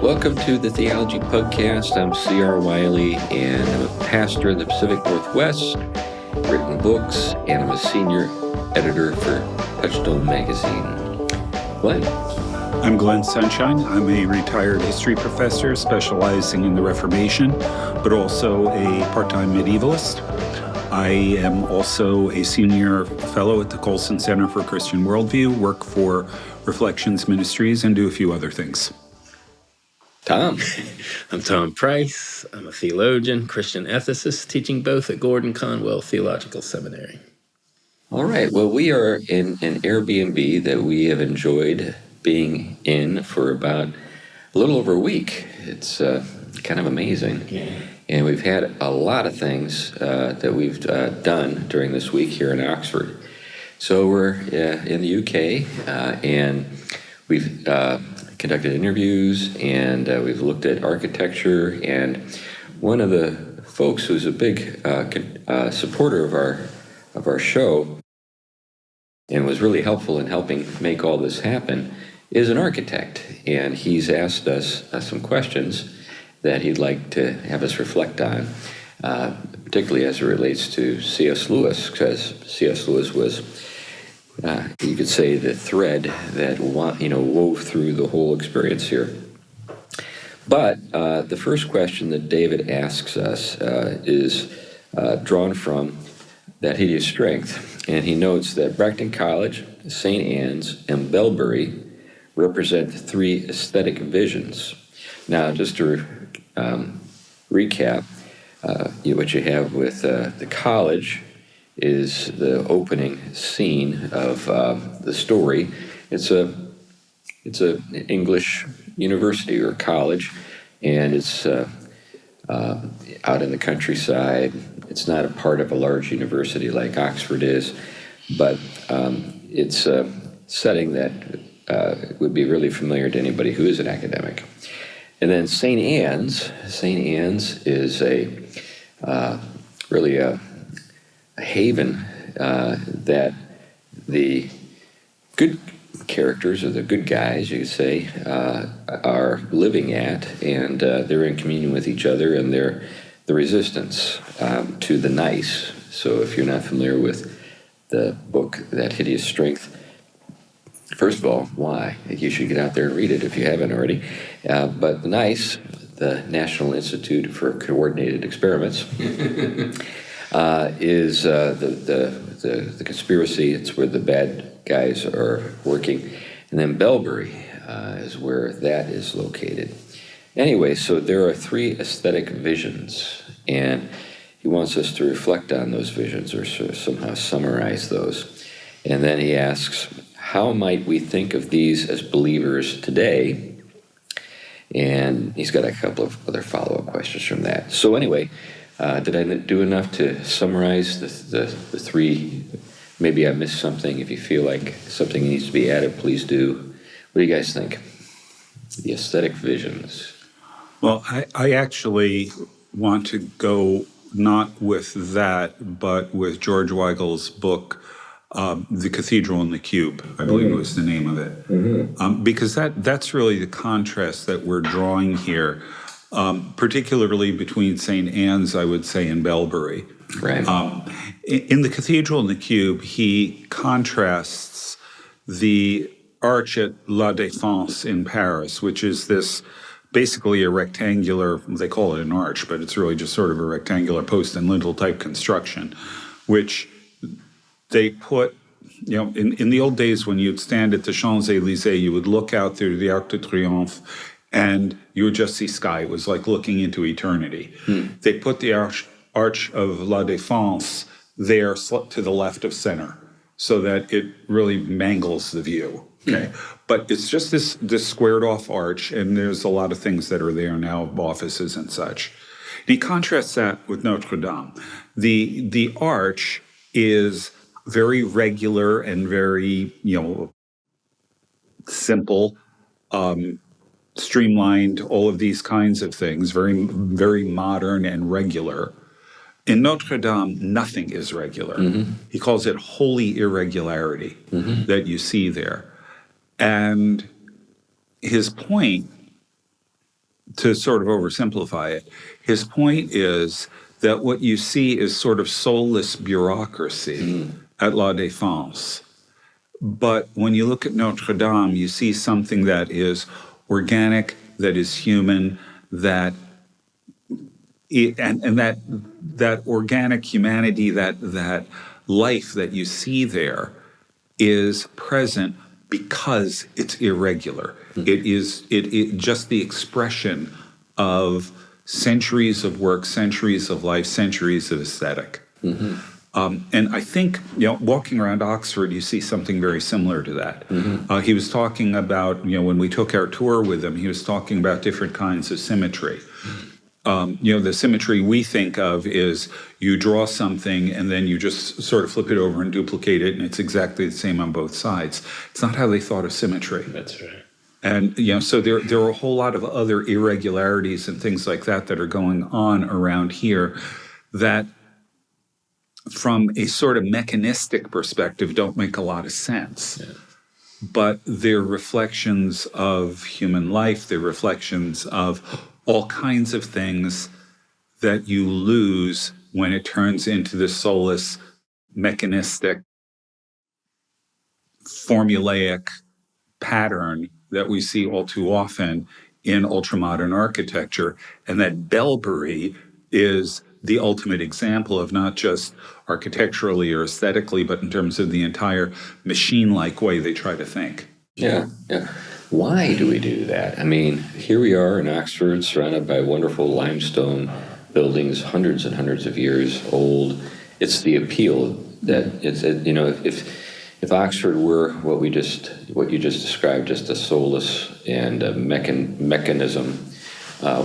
Welcome to the Theology Pugcast. I'm C.R. Wiley, and I'm a pastor in the Pacific Northwest, written books, and I'm a senior editor for Touchstone magazine. Glenn. I'm Glenn Sunshine. I'm a retired history professor specializing in the Reformation, but also a part-time medievalist. I am also a senior fellow at the Colson Center for Christian Worldview, work for Reflections Ministries, and do a few other things. Tom. I'm Tom Price. I'm a theologian, Christian ethicist, teaching both at Gordon Conwell Theological Seminary. All right. Well, we are in an Airbnb that we have enjoyed being in for about a little over a week. It's kind of amazing. Yeah. And we've had a lot of things that we've done during this week here in Oxford. So we're in the UK, and we've conducted interviews, and we've looked at architecture. And one of the folks who's a big supporter of our show and was really helpful in helping make all this happen is an architect. And he's asked us some questions that he'd like to have us reflect on, particularly as it relates to C.S. Lewis, because C.S. Lewis was, you could say, the thread that wove through the whole experience here. But the first question that David asks us is drawn from That Hideous Strength, and he notes that Bracton College, St. Anne's, and Belbury represent three aesthetic visions. Now, just to recap, what you have with the college is the opening scene of the story. It's an English university or college, and it's out in the countryside. It's not a part of a large university like Oxford is, but it's a setting that would be really familiar to anybody who is an academic. And then St. Anne's is really a haven that the good characters, or the good guys, you could say, are living at, and they're in communion with each other, and they're the resistance to the nice. So if you're not familiar with the book, That Hideous Strength, first of all, why? You should get out there and read it if you haven't already. But the NICE, the National Institute for Coordinated Experiments, is the conspiracy. It's where the bad guys are working. And then Belbury is where that is located. Anyway, so there are three aesthetic visions, and he wants us to reflect on those visions, or sort of somehow summarize those. And then he asks, how might we think of these as believers today? And he's got a couple of other follow-up questions from that. So anyway, did I do enough to summarize the three? Maybe I missed something. If you feel like something needs to be added, please do. What do you guys think? The aesthetic visions. Well, I actually want to go not with that, but with George Weigel's book, The Cathedral and the Cube, I believe was the name of it. Mm-hmm. Because that's really the contrast that we're drawing here, particularly between St. Anne's, I would say, and Belbury. Right. In The Cathedral and the Cube, he contrasts the arch at La Défense in Paris, which is this basically a rectangular, they call it an arch, but it's really just sort of a rectangular post and lintel type construction, which they put, in the old days when you'd stand at the Champs-Élysées, you would look out through the Arc de Triomphe and you would just see sky. It was like looking into eternity. They put the arch of La Défense there to the left of center so that it really mangles the view. Okay, but it's just this squared off arch, and there's a lot of things that are there now, offices and such. And he contrasts that with Notre Dame. The arch is very regular and very, simple, streamlined, all of these kinds of things, very, very modern and regular. In Notre Dame, nothing is regular. Mm-hmm. He calls it holy irregularity that you see there. And his point to sort of oversimplify it, his point is that what you see is sort of soulless bureaucracy at La Défense. But when you look at Notre Dame, you see something that is organic, that is human, that that organic humanity, that life that you see there is present because it's irregular. It is just the expression of centuries of work, centuries of life, centuries of aesthetic. And I think, walking around Oxford, you see something very similar to that. He was talking about, when we took our tour with him, he was talking about different kinds of symmetry. The symmetry we think of is you draw something and then you just sort of flip it over and duplicate it, and it's exactly the same on both sides. It's not how they thought of symmetry. That's right. And so there are a whole lot of other irregularities and things like that are going on around here that, from a sort of mechanistic perspective, don't make a lot of sense. Yeah. But they're reflections of human life. They're reflections of all kinds of things that you lose when it turns into this soulless, mechanistic, formulaic pattern that we see all too often in ultramodern architecture. And that Bellbury is the ultimate example of not just architecturally or aesthetically, but in terms of the entire machine-like way they try to think. Yeah. Why do we do that? I mean, here we are in Oxford, surrounded by wonderful limestone buildings, hundreds and hundreds of years old. It's the appeal that it's, if Oxford were what you just described, just a soulless and a mechanism,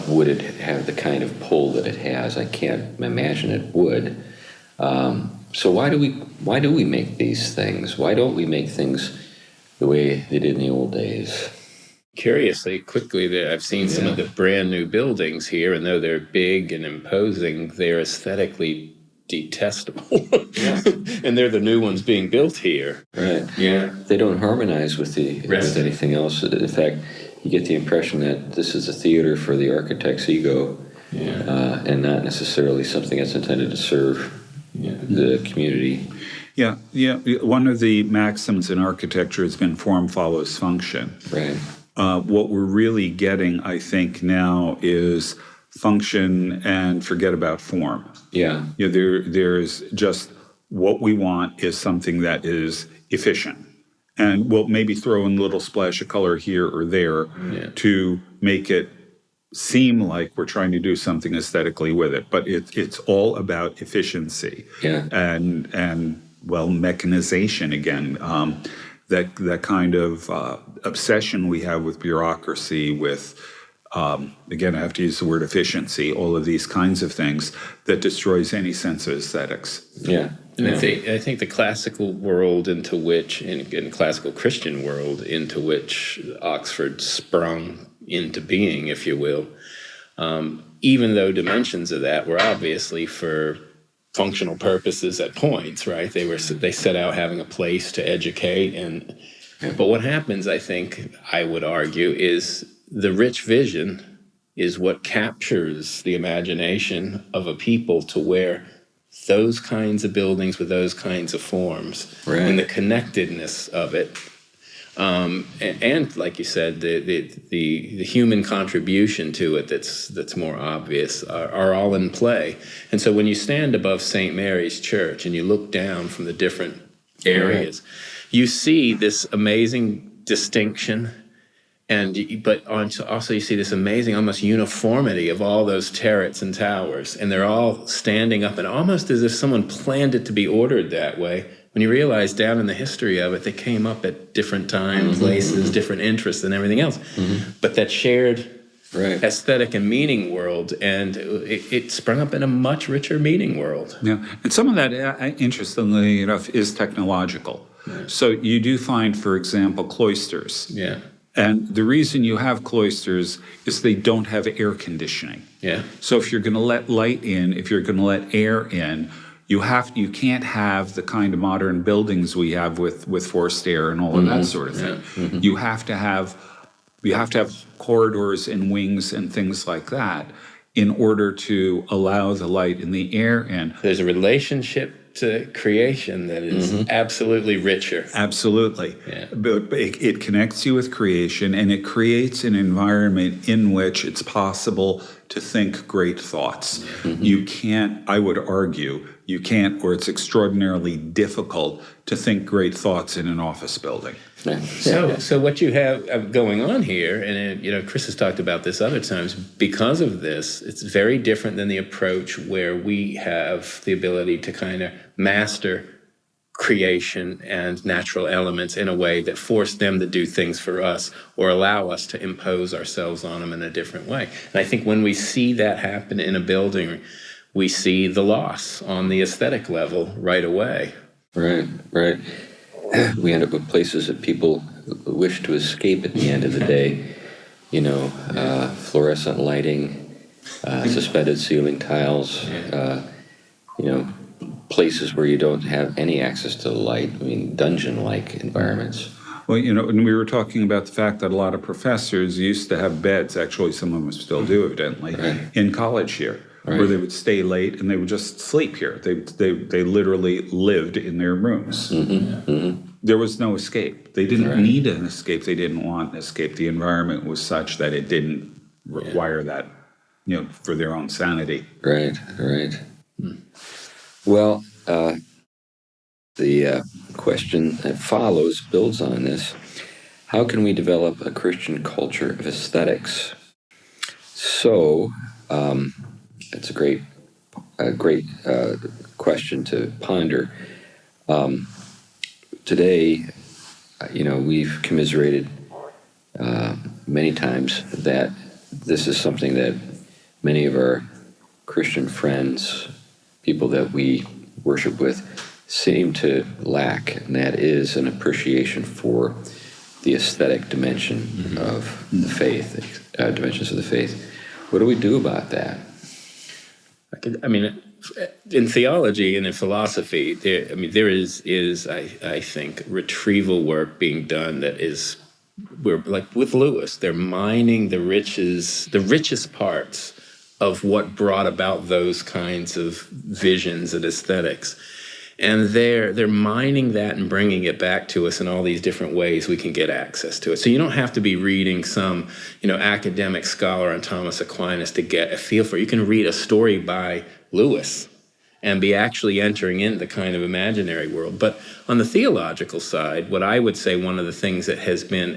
would it have the kind of pull that it has? I can't imagine it would. So why do we make these things? Why don't we make things the way they did in the old days? Curiously, quickly, I've seen some of the brand new buildings here, and though they're big and imposing, they're aesthetically detestable. And they're the new ones being built here. Right. Yeah. They don't harmonize with with anything else. In fact, you get the impression that this is a theater for the architect's ego, and not necessarily something that's intended to serve the community. Yeah. One of the maxims in architecture has been form follows function. Right. What we're really getting, I think, now is function and forget about form. Yeah. There's just what we want is something that is efficient. And we'll maybe throw in a little splash of color here or there to make it seem like we're trying to do something aesthetically with it. But it's all about efficiency and mechanization again. That kind of obsession we have with bureaucracy, with, again, I have to use the word efficiency, all of these kinds of things that destroys any sense of aesthetics. Yeah. And I think the classical world into which, in classical Christian world into which Oxford sprung into being, if you will, even though dimensions of that were obviously for functional purposes at points, right? They set out having a place to educate, but what happens, I think, I would argue, is the rich vision is what captures the imagination of a people to where those kinds of buildings with those kinds of forms and the connectedness of it, and like you said, the human contribution to it that's more obvious are all in play. And so when you stand above St. Mary's Church and you look down from the different areas, you see this amazing distinction. But also you see this amazing almost uniformity of all those turrets and towers, and they're all standing up, and almost as if someone planned it to be ordered that way. When you realize down in the history of it, they came up at different times, places, different interests, and everything else. But that shared aesthetic and meaning world, and it sprung up in a much richer meaning world. Yeah, and some of that, interestingly enough, is technological. So you do find, for example, cloisters. Yeah. And the reason you have cloisters is they don't have air conditioning. Yeah. So if you're going to let light in, if you're going to let air in, you can't have the kind of modern buildings we have with forced air and all of that sort of thing. You have to have You have to have corridors and wings and things like that in order to allow the light and the air in. There's a relationship to creation that is absolutely richer. Absolutely. Yeah. But it connects you with creation, and it creates an environment in which it's possible to think great thoughts. You can't, I would argue, you can't, or it's extraordinarily difficult to think great thoughts in an office building. So what you have going on here, and Chris has talked about this other times, because of this, it's very different than the approach where we have the ability to kind of master creation and natural elements in a way that force them to do things for us or allow us to impose ourselves on them in a different way. And I think when we see that happen in a building, we see the loss on the aesthetic level right away. Right. We end up with places that people wish to escape at the end of the day. Fluorescent lighting, suspended ceiling tiles, places where you don't have any access to the light. I mean, dungeon-like environments. Well, and we were talking about the fact that a lot of professors used to have beds, actually some of them still do evidently, in college here, where they would stay late and they would just sleep here. They literally lived in their rooms. There was no escape. They didn't need an escape. They didn't want an escape. The environment was such that it didn't require that, for their own sanity. Right. Well, the question that follows builds on this. How can we develop a Christian culture of aesthetics? So, it's a great question to ponder. Today, we've commiserated many times that this is something that many of our Christian friends, people that we worship with, seem to lack, and that is an appreciation for the aesthetic dimension of the faith, dimensions of the faith. What do we do about that? In theology and in philosophy, there is I think retrieval work being done that is, we're like with Lewis, they're mining the richest parts of what brought about those kinds of visions and aesthetics. And they're mining that and bringing it back to us in all these different ways we can get access to it. So you don't have to be reading some, academic scholar on Thomas Aquinas to get a feel for it. You can read a story by Lewis and be actually entering into the kind of imaginary world. But on the theological side, what I would say one of the things that has been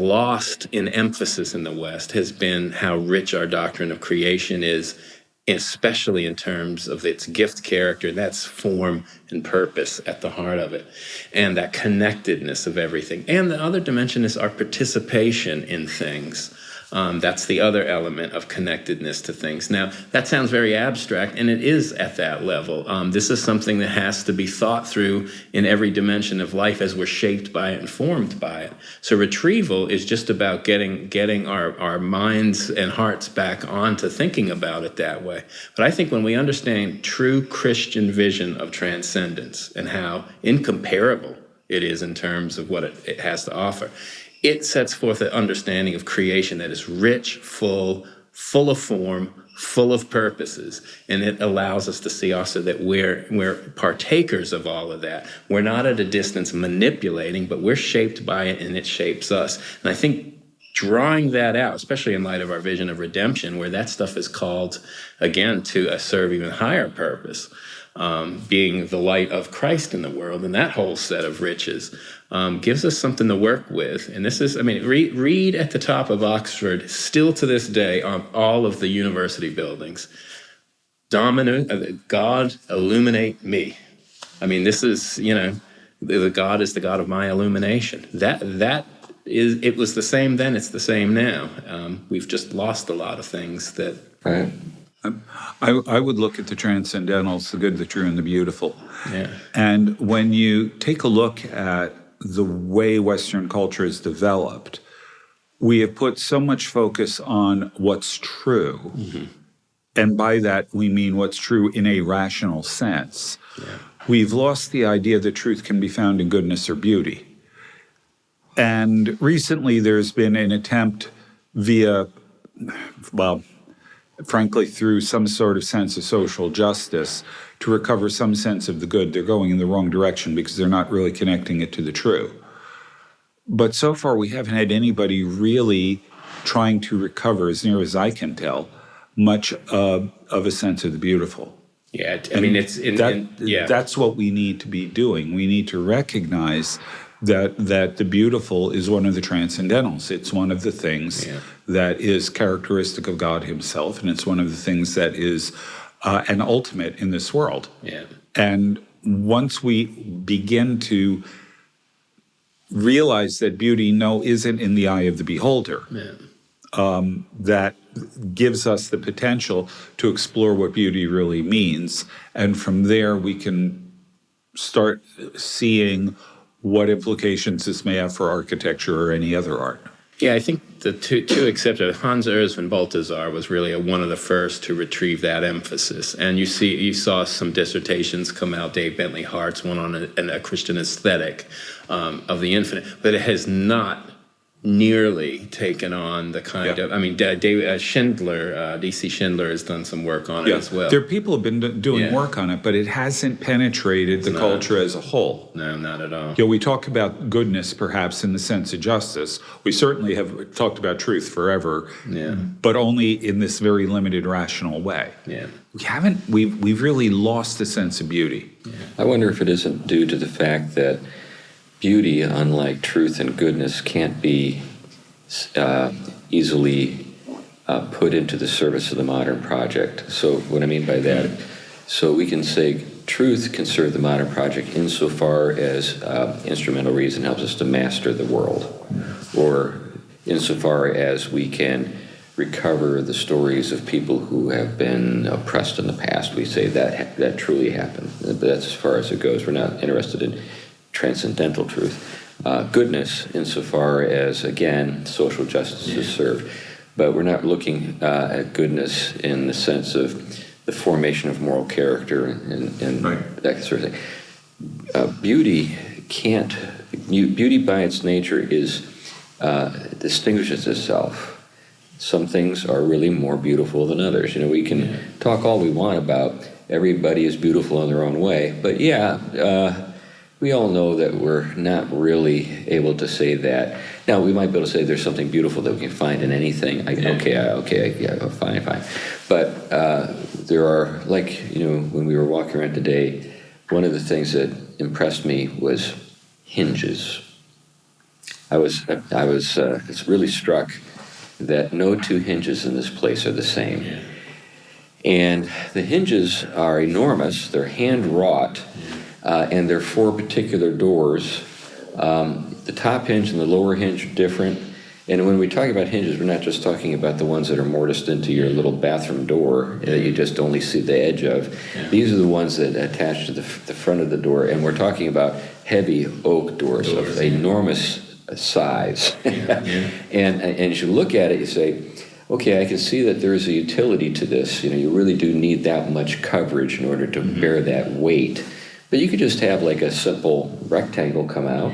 lost in emphasis in the West has been how rich our doctrine of creation is, especially in terms of its gift character. That's form and purpose at the heart of it, and that connectedness of everything. And the other dimension is our participation in things. That's the other element of connectedness to things. Now, that sounds very abstract, and it is at that level. This is something that has to be thought through in every dimension of life as we're shaped by it and formed by it. So retrieval is just about getting our minds and hearts back onto thinking about it that way. But I think when we understand true Christian vision of transcendence and how incomparable it is in terms of what it has to offer, it sets forth an understanding of creation that is rich, full of form, full of purposes, and it allows us to see also that we're partakers of all of that. We're not at a distance manipulating, but we're shaped by it, and it shapes us. And I think drawing that out, especially in light of our vision of redemption, where that stuff is called, again, to serve even higher purpose, being the light of Christ in the world, and that whole set of riches gives us something to work with. And this is, read at the top of Oxford, still to this day, on all of the university buildings, God illuminate me. This is, the God is the God of my illumination. It was the same then, it's the same now. We've just lost a lot of things that... Right. I would look at the transcendentals, the good, the true, and the beautiful. Yeah. And when you take a look at the way Western culture is developed, we have put so much focus on what's true. Mm-hmm. And by that, we mean what's true in a rational sense. Yeah. We've lost the idea that truth can be found in goodness or beauty. And recently there's been an attempt via, well, frankly, through some sort of sense of social justice to recover some sense of the good. They're going in the wrong direction because they're not really connecting it to the true. But so far, we haven't had anybody really trying to recover, as near as I can tell, much of a sense of the beautiful. Yeah, I mean, That's what we need to be doing. We need to recognize that the beautiful is one of the transcendentals. It's one of the things that is characteristic of God himself, and it's one of the things that is an ultimate in this world. Yeah. And once we begin to realize that beauty, isn't in the eye of the beholder, that gives us the potential to explore what beauty really means. And from there, we can start seeing what implications this may have for architecture or any other art. Yeah, I think the two exceptions. Hans Urs von Balthasar was really one of the first to retrieve that emphasis. And you saw some dissertations come out. Dave Bentley Hart's one on a Christian aesthetic of the infinite, but it has not nearly taken on the kind of. I mean, David Schindler, D.C. Schindler has done some work on it as well. There are people who have been doing work on it, but it hasn't penetrated the culture as a whole. No, not at all. We talk about goodness, perhaps, in the sense of justice. We certainly have talked about truth forever, but only in this very limited, rational way. Yeah. We've really lost the sense of beauty. Yeah. I wonder if it isn't due to the fact that beauty, unlike truth and goodness, can't be easily put into the service of the modern project. So what I mean by that, so we can say truth can serve the modern project insofar as instrumental reason helps us to master the world, or insofar as we can recover the stories of people who have been oppressed in the past. We say that truly happened, but that's as far as it goes. We're not interested in transcendental truth. Goodness, insofar as, again, social justice is served. But we're not looking at goodness in the sense of the formation of moral character and that sort of thing. Beauty by its nature distinguishes itself. Some things are really more beautiful than others. We can talk all we want about everybody is beautiful in their own way, but we all know that we're not really able to say that. Now, we might be able to say there's something beautiful that we can find in anything. Fine. But there are, when we were walking around today, one of the things that impressed me was hinges. I was really struck that no two hinges in this place are the same. Yeah. And the hinges are enormous. They're hand-wrought. And there are 4 particular doors. The top hinge and the lower hinge are different. And when we talk about hinges, we're not just talking about the ones that are mortised into your little bathroom door that you just only see the edge of. Yeah. These are the ones that attach to the front of the door. And we're talking about heavy oak doors of enormous size. And as you look at it, you say, okay, I can see that there is a utility to this. You really do need that much coverage in order to bear that weight. But you could just have like a simple rectangle come out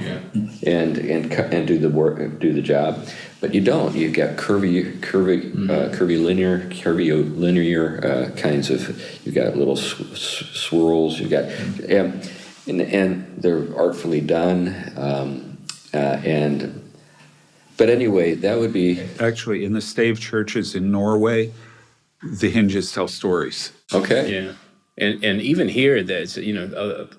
and do the work, do the job. But you don't. You've got curvilinear kinds of. You've got little swirls. You've got and they're artfully done. But anyway, that would be actually in the stave churches in Norway. The hinges tell stories. Okay. Yeah. And even here, there's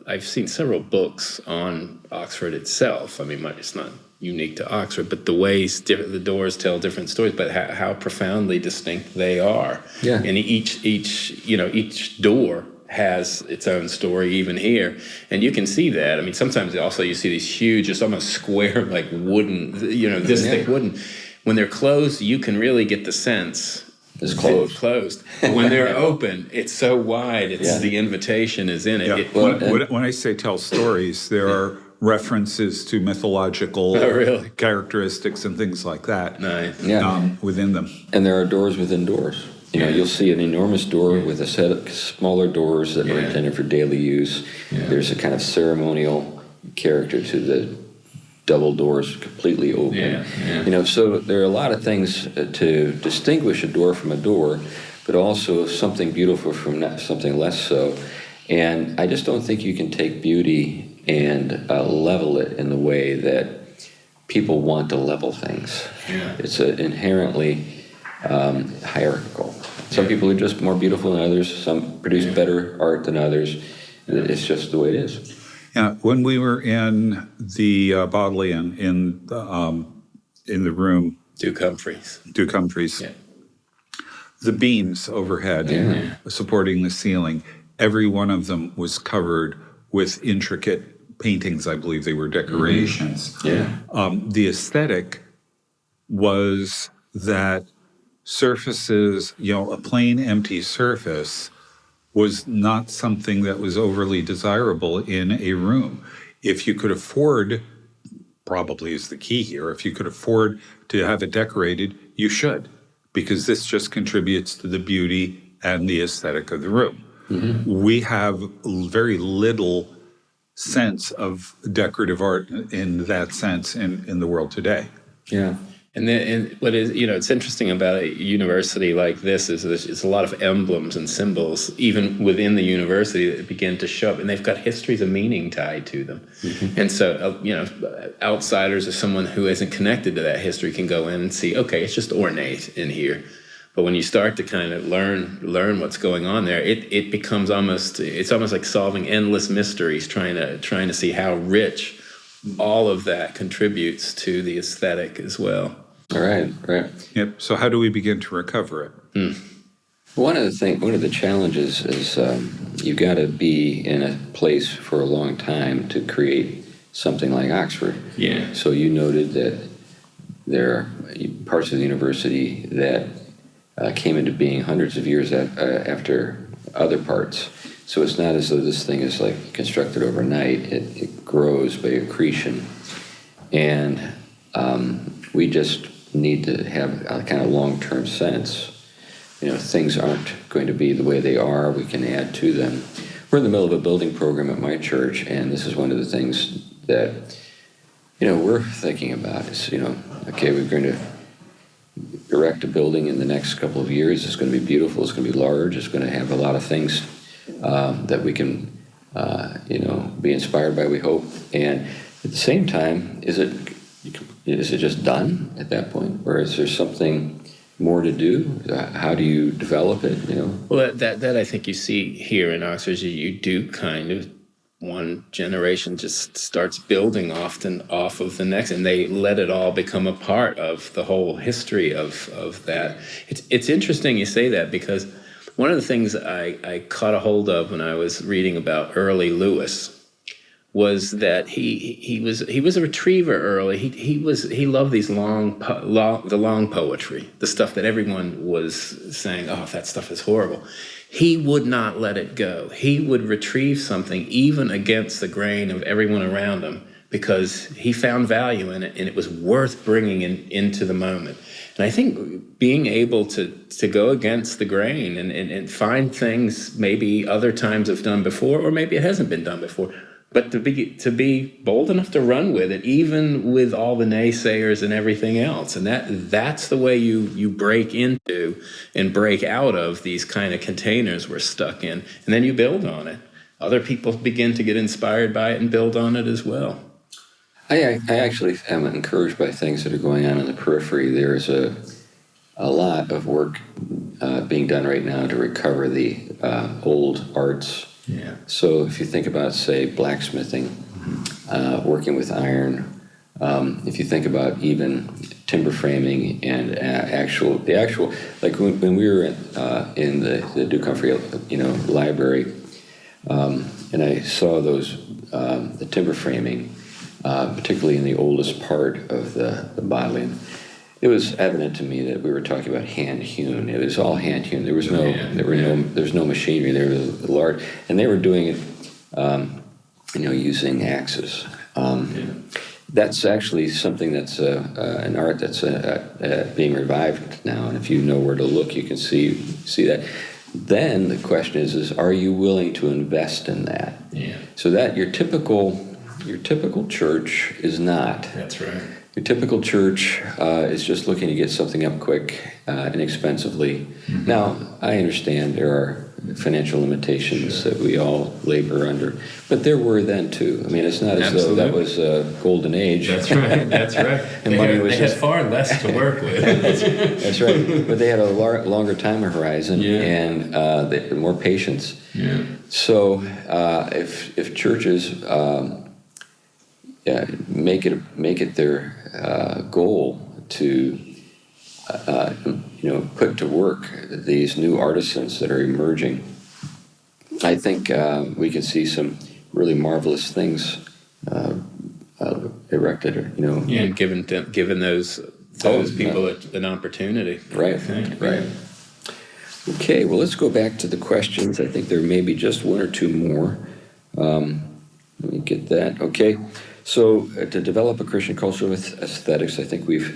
I've seen several books on Oxford itself. I mean, it's not unique to Oxford, but the ways the doors tell different stories, but how profoundly distinct they are. Yeah. And each door has its own story, even here, and you can see that. I mean, sometimes also you see these huge, just almost square, like wooden, this thick wooden. When they're closed, you can really get the sense. It's closed. But when they're open, it's so wide. The invitation is in it. Yeah. When I say tell stories, there are references to mythological characteristics and things like that within them. And there are doors within doors. You'll see an enormous door with a set of smaller doors that are intended for daily use. Yeah. There's a kind of ceremonial character to double doors completely open. So there are a lot of things to distinguish a door from a door, but also something beautiful from something less so. And I just don't think you can take beauty and level it in the way that people want to level things. It's inherently hierarchical. Some people are just more beautiful than others. Some produce better art than others. It's just the way it is. Yeah, when we were in the Bodleian in the room, Duke Humphreys. The beams overhead supporting the ceiling, every one of them was covered with intricate paintings. I believe they were decorations. The aesthetic was that surfaces, a plain empty surface was not something that was overly desirable in a room. If you could afford, probably is the key here, if you could afford to have it decorated, you should, because this just contributes to the beauty and the aesthetic of the room. We have very little sense of decorative art in that sense in the world today. And what is, it's interesting about a university like this is there's a lot of emblems and symbols, even within the university, that begin to show up, and they've got histories of meaning tied to them. And so, outsiders or someone who isn't connected to that history can go in and see, okay, it's just ornate in here. But when you start to kind of learn what's going on there, it becomes almost like solving endless mysteries, trying to see how rich all of that contributes to the aesthetic as well. Right. Yep. So how do we begin to recover it? One of the challenges is you've got to be in a place for a long time to create something like Oxford. So you noted that there are parts of the university that came into being hundreds of years after other parts. So it's not as though this thing is like constructed overnight. It grows by accretion. And we just need to have a kind of long-term sense. Things aren't going to be the way they are. We can add to them. We're in the middle of a building program at my church, and this is one of the things that, we're thinking about is, okay, we're going to erect a building in the next couple of years. It's going to be beautiful. It's going to be large. It's going to have a lot of things that we can, be inspired by, we hope. And at the same time, is it just done at that point? Or is there something more to do? How do you develop it, Well, that I think you see here in Oxford, you do kind of, one generation just starts building often off of the next, and they let it all become a part of the whole history of that. It's interesting you say that, because one of the things I caught a hold of when I was reading about early Lewis was that he was a retriever early. He loved these long poetry, the stuff that everyone was saying, oh, that stuff is horrible. He would not let it go. He would retrieve something even against the grain of everyone around him, because he found value in it, and it was worth bringing into the moment. And I think being able to go against the grain and find things maybe other times have done before, or maybe it hasn't been done before, but to be bold enough to run with it, even with all the naysayers and everything else. And that's the way you break into and break out of these kind of containers we're stuck in. And then you build on it. Other people begin to get inspired by it and build on it as well. I actually am encouraged by things that are going on in the periphery. There's a lot of work being done right now to recover the old arts. So if you think about, say, blacksmithing, working with iron, if you think about even timber framing and the actual, like when we were in the Duke Humphrey, library, and I saw those the timber framing, particularly in the oldest part of the Bodleian, it was evident to me that we were talking about hand-hewn. It was all hand-hewn. There was no machinery. There was large, and they were doing it, using axes. That's actually something that's an art that's being revived now. And if you know where to look, you can see that. Then the question is are you willing to invest in that? So that your typical your typical church is not. That's right. Your typical church is just looking to get something up quick, inexpensively. Mm-hmm. Now, I understand there are financial limitations that we all labor under, but there were then too. I mean, it's not as though that was a golden age. That's right. That's right. And they had far less to work with. That's right. But they had a longer time horizon and more patience. Yeah. So if churches make it their goal to put to work these new artisans that are emerging, I think we can see some really marvelous things erected. And given those people an opportunity. Right. Right. Okay. Well, let's go back to the questions. I think there may be just one or two more. Let me get that. Okay. So to develop a Christian culture with aesthetics, I think we've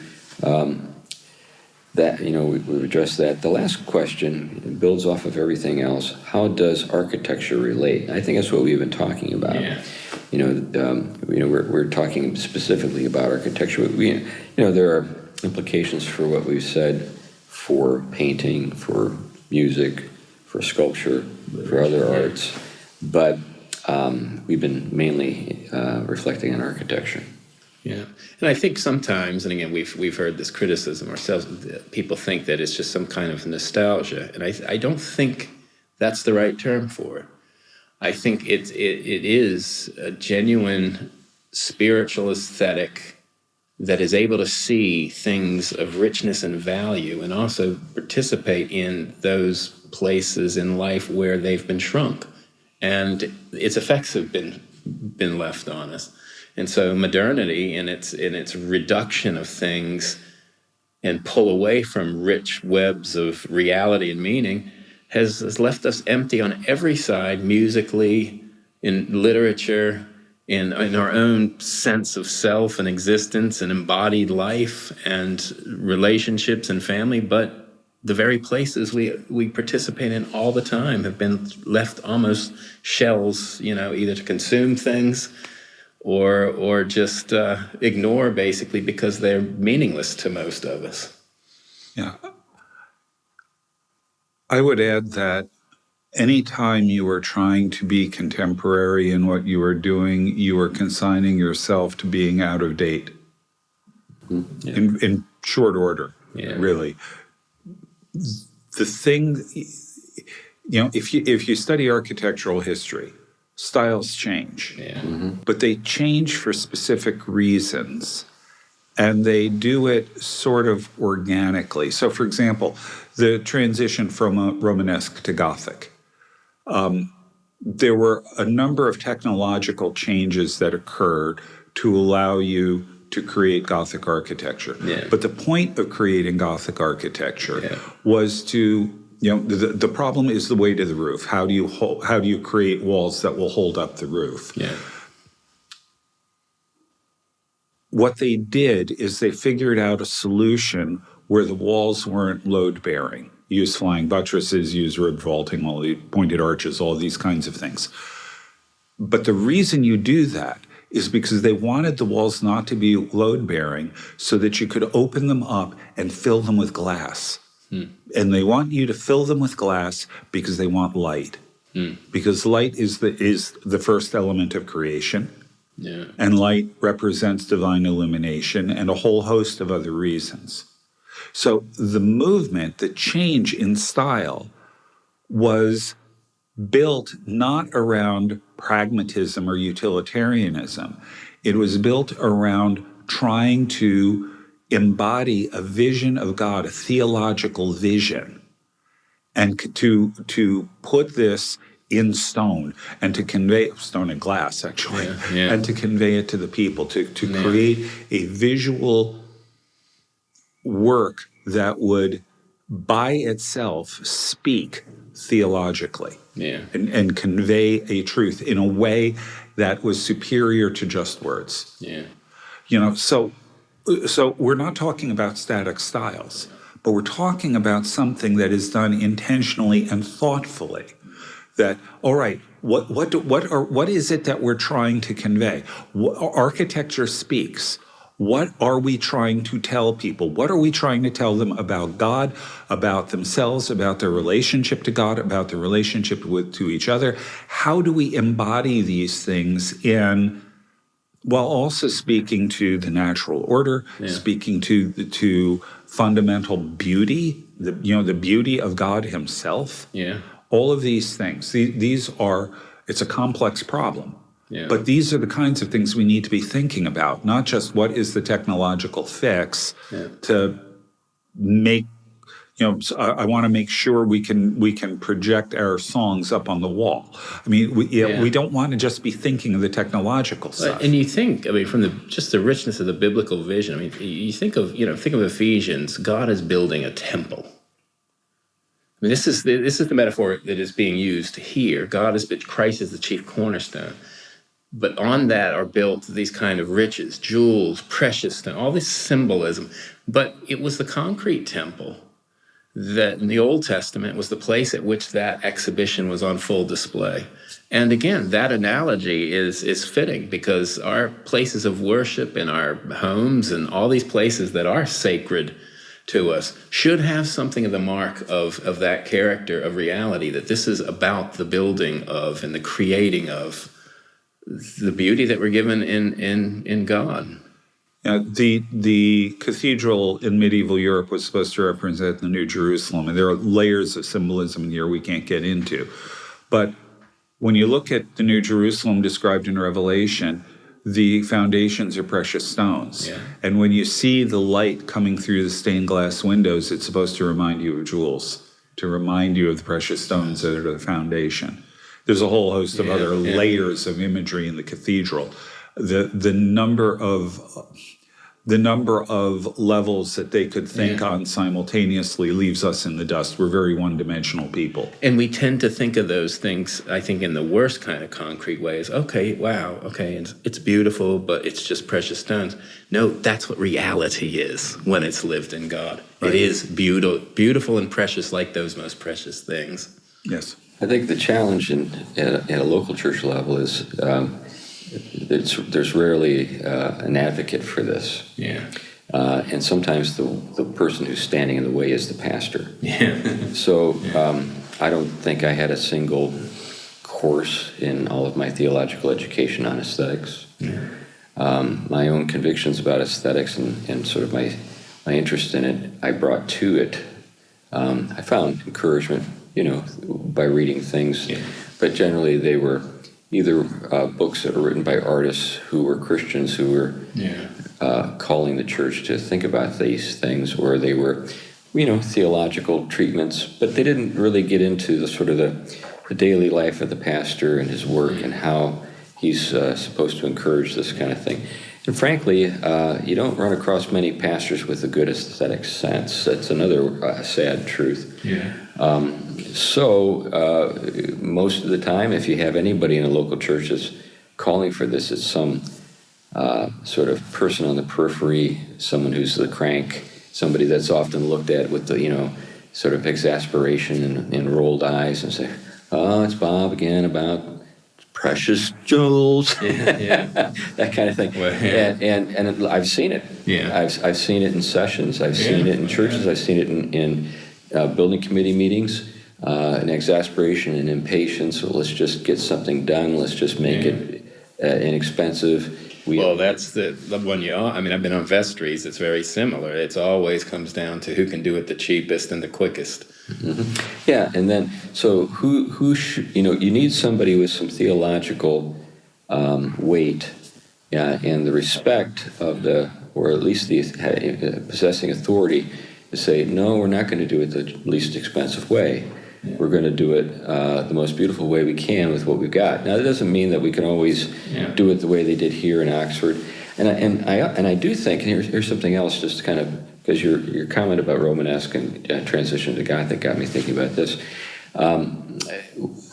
addressed that. The last question builds off of everything else. How does architecture relate? I think that's what we've been talking about. Yeah. We're talking specifically about architecture. There are implications for what we've said for painting, for music, for sculpture, for other arts, but we've been mainly reflecting on architecture. Yeah, and I think sometimes, and again, we've heard this criticism ourselves. People think that it's just some kind of nostalgia, and I don't think that's the right term for it. I think it is a genuine spiritual aesthetic that is able to see things of richness and value, and also participate in those places in life where they've been shrunk, and its effects have been left on us. And so modernity in its reduction of things and pull away from rich webs of reality and meaning has left us empty on every side, musically, in literature, in our own sense of self and existence and embodied life and relationships and family. But the very places we participate in all the time have been left almost shells, either to consume things or just ignore, basically, because they're meaningless to most of us. Yeah. I would add that anytime you are trying to be contemporary in what you are doing, you are consigning yourself to being out of date. Yeah. In short order, really. The thing, if you study architectural history, styles change, but they change for specific reasons, and they do it sort of organically. So, for example, the transition from Romanesque to Gothic, there were a number of technological changes that occurred to allow you to create Gothic architecture. Yeah. But the point of creating Gothic architecture was to the problem is the weight of the roof. How do you create walls that will hold up the roof? Yeah. What they did is they figured out a solution where the walls weren't load-bearing. Use flying buttresses, use rood vaulting, all the pointed arches, all these kinds of things. But the reason you do that is because they wanted the walls not to be load-bearing so that you could open them up and fill them with glass. And they want you to fill them with glass because they want light. Because light is the first element of creation. Yeah. And light represents divine illumination and a whole host of other reasons. So the movement, the change in style, was built not around pragmatism or utilitarianism. It was built around trying to embody a vision of God, a theological vision, and to put this in stone and to convey stone and glass, actually, and to convey it to the people, to create a visual work that would by itself speak theologically and convey a truth in a way that was superior to just words. So we're not talking about static styles, but we're talking about something that is done intentionally and thoughtfully that, all right, what is it that we're trying to convey? Architecture speaks. What are we trying to tell people? What are we trying to tell them about God, about themselves, about their relationship to God, about their relationship to each other? How do we embody these things while also speaking to the natural order, speaking to fundamental beauty, the beauty of God Himself? Yeah. All of these things. It's a complex problem. Yeah. But these are the kinds of things we need to be thinking about, not just what is the technological fix to make, I want to make sure we can project our songs up on the wall. I mean, we don't want to just be thinking of the technological stuff. And you think, from just the richness of the biblical vision, you think of Ephesians, God is building a temple. This is the metaphor that is being used here. Christ is the chief cornerstone. But on that are built these kind of riches, jewels, precious stones, all this symbolism. But it was the concrete temple that in the Old Testament was the place at which that exhibition was on full display. And again, that analogy is fitting because our places of worship in our homes and all these places that are sacred to us should have something of the mark of that character of reality, that this is about the building of and the creating of the beauty that we're given in God. The cathedral in medieval Europe was supposed to represent the New Jerusalem, and there are layers of symbolism here we can't get into. But when you look at the New Jerusalem described in Revelation, the foundations are precious stones. Yeah. And when you see the light coming through the stained glass windows, it's supposed to remind you of jewels, to remind you of the precious stones that are the foundation. There's a whole host of other layers of imagery in the cathedral. The number of levels that they could think on simultaneously leaves us in the dust. We're very one-dimensional people. And we tend to think of those things, I think, in the worst kind of concrete ways. Okay, it's beautiful, but it's just precious stones. No, that's what reality is when it's lived in God. Right. It is beautiful and precious like those most precious things. Yes. I think the challenge at a local church level is there's rarely an advocate for this. Yeah. And sometimes the person who's standing in the way is the pastor. Yeah. So I don't think I had a single course in all of my theological education on aesthetics. Yeah. My own convictions about aesthetics and sort of my interest in it, I brought to it. I found encouragement, by reading things, but generally they were either books that were written by artists who were Christians who were calling the church to think about these things, or they were, theological treatments, but they didn't really get into the sort of the daily life of the pastor and his work and how he's supposed to encourage this kind of thing. And frankly, you don't run across many pastors with a good aesthetic sense. That's another sad truth. Yeah. So most of the time, if you have anybody in a local church that's calling for this, it's some sort of person on the periphery, someone who's the crank, somebody that's often looked at with the, sort of exasperation and rolled eyes and say, oh, it's Bob again about precious jewels, that kind of thing. Well, and I've seen it. Yeah. I've seen it in sessions. I've seen it in churches. I've seen it in building committee meetings. An exasperation and impatience. Well, let's just get something done. Let's just make it inexpensive. That's the one I've been on vestries. It's very similar. It always comes down to who can do it the cheapest and the quickest. Mm-hmm. Yeah, and then so who should, you need somebody with some theological weight and the respect of or at least the possessing authority to say, no, we're not going to do it the least expensive way. Yeah. We're going to do it the most beautiful way we can with what we've got. Now, that doesn't mean that we can always do it the way they did here in Oxford. And I do think, and here's something else, just kind of, because your comment about Romanesque and transition to Gothic got me thinking about this.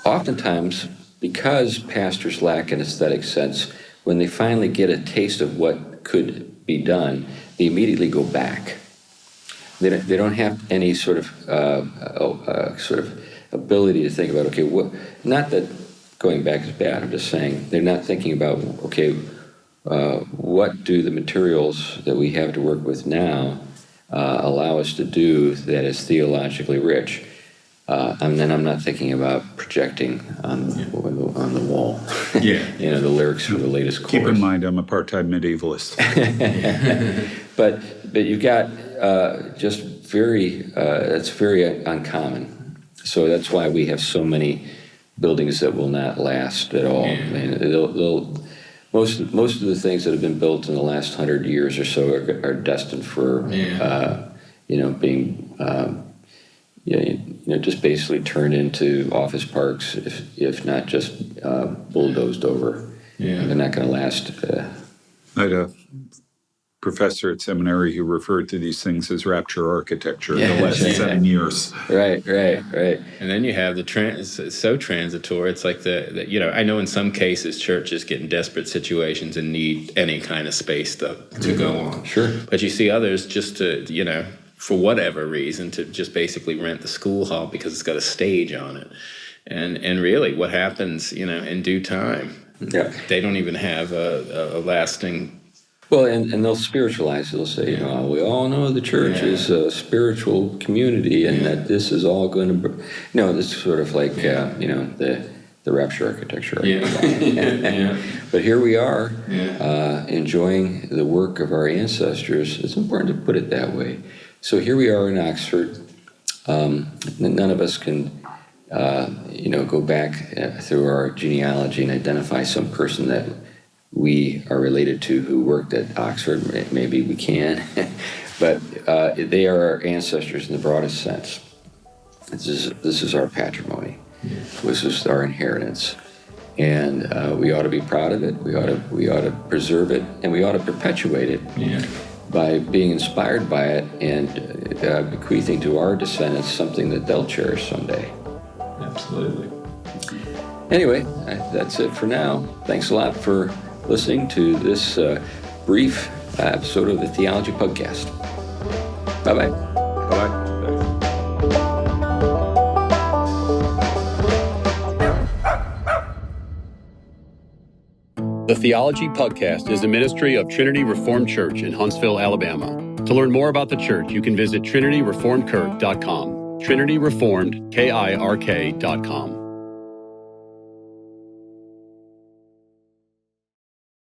Oftentimes, because pastors lack an aesthetic sense, when they finally get a taste of what could be done, they immediately go back. They don't have any sort of ability to think about, okay, what, not that going back is bad, I'm just saying they're not thinking about, okay, what do the materials that we have to work with now allow us to do that is theologically rich? And then I'm not thinking about projecting on the wall, the lyrics from the latest chorus. Keep in mind, I'm a part-time medievalist. But you've got just that's very uncommon. So that's why we have so many buildings that will not last at all. I mean, most of the things that have been built in the last 100 years or so are destined for being just basically turned into office parks, if not just bulldozed over. They're not going to last. I had a professor at seminary who referred to these things as rapture architecture in the last 7 years. Right. And then you have it's so transitory. It's like I know in some cases churches get in desperate situations and need any kind of space to go on. Sure. But you see others just to, for whatever reason, to just basically rent the school hall because it's got a stage on it. And really what happens, in due time, they don't even have a lasting... Well, and they'll spiritualize it. They'll say, we all know the church is a spiritual community and that this is all going to... this is sort of like, the rapture architecture. But here we are enjoying the work of our ancestors. It's important to put it that way. So here we are in Oxford. None of us can, go back through our genealogy and identify some person that we are related to who worked at Oxford. Maybe we can, but they are our ancestors in the broadest sense. This is our patrimony. This is our inheritance, and we ought to be proud of it. We ought to preserve it, and we ought to perpetuate it by being inspired by it and bequeathing to our descendants something that they'll cherish someday. Absolutely. Anyway, that's it for now. Thanks a lot for listening to this brief episode of the Theology Pugcast. Bye-bye. Bye. The Theology Pugcast is a ministry of Trinity Reformed Church in Huntsville, Alabama. To learn more about the church, you can visit trinityreformedkirk.com. trinityreformedkirk.com.